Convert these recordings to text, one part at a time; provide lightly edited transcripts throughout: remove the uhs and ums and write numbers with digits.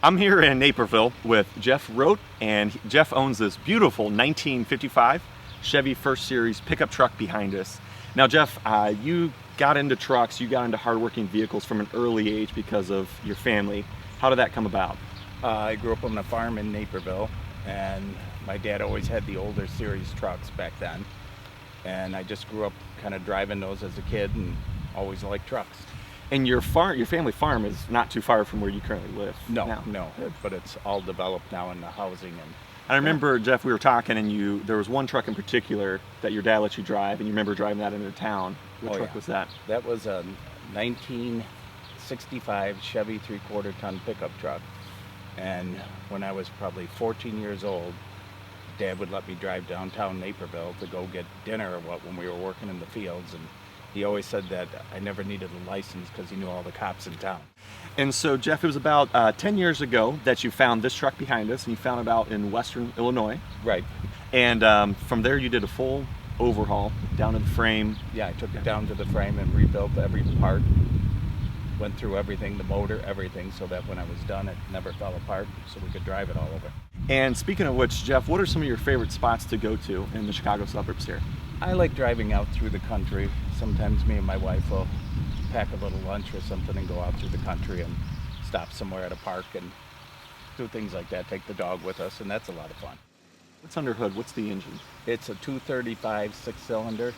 I'm here in Naperville with Jeff Rote, and Jeff owns this beautiful 1955 Chevy First Series pickup truck behind us. Now, Jeff, you got into trucks, you got into hardworking vehicles from an early age because of your family. How did that come about? I grew up on a farm in Naperville, and my dad always had the older series trucks back then. And I just grew up kind of driving those as a kid and always liked trucks. And your family farm is not too far from where you currently live. No, but it's all developed now in the housing. And I remember, Jeff, we were talking, and there was one truck in particular that your dad let you drive, and you remember driving that into town. What truck was that? That was a 1965 Chevy 3/4 ton pickup truck. And when I was probably 14 years old, Dad would let me drive downtown Naperville to go get dinner or when we were working in the fields. And he always said that I never needed a license because he knew all the cops in town. And so, Jeff, it was about 10 years ago that you found this truck behind us, and you found it out in western Illinois. Right. And from there, you did a full overhaul down to the frame. Yeah, I took it down to the frame and rebuilt every part. Went through everything, the motor, everything, so that when I was done, it never fell apart, so we could drive it all over. And speaking of which, Jeff, what are some of your favorite spots to go to in the Chicago suburbs here? I like driving out through the country. Sometimes me and my wife will pack a little lunch or something and go out through the country and stop somewhere at a park and do things like that, take the dog with us, and that's a lot of fun. What's under hood? What's the engine? It's a 235 six-cylinder,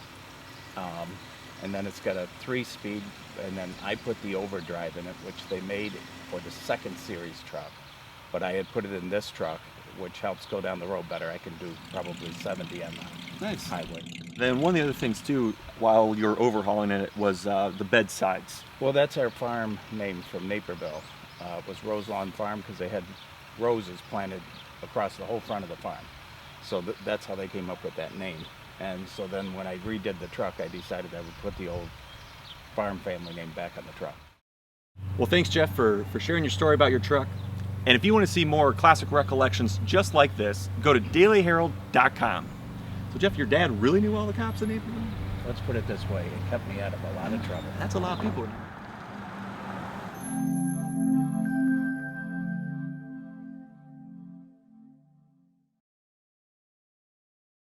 and then it's got a 3-speed, and then I put the overdrive in it, which they made for the second series truck, but I had put it in this truck, which helps go down the road better. I can do probably 70 on the highway. Then one of the other things too, while you're overhauling it, was the bed sides. Well, that's our farm name from Naperville. It was Rose Lawn Farm because they had roses planted across the whole front of the farm. So that's how they came up with that name. And so then when I redid the truck, I decided I would put the old farm family name back on the truck. Well, thanks, Jeff, for sharing your story about your truck. And if you want to see more classic recollections just like this, go to dailyherald.com. So, Jeff, your dad really knew all the cops in Naperville? Let's put it this way, it kept me out of a lot of trouble. That's a lot of people.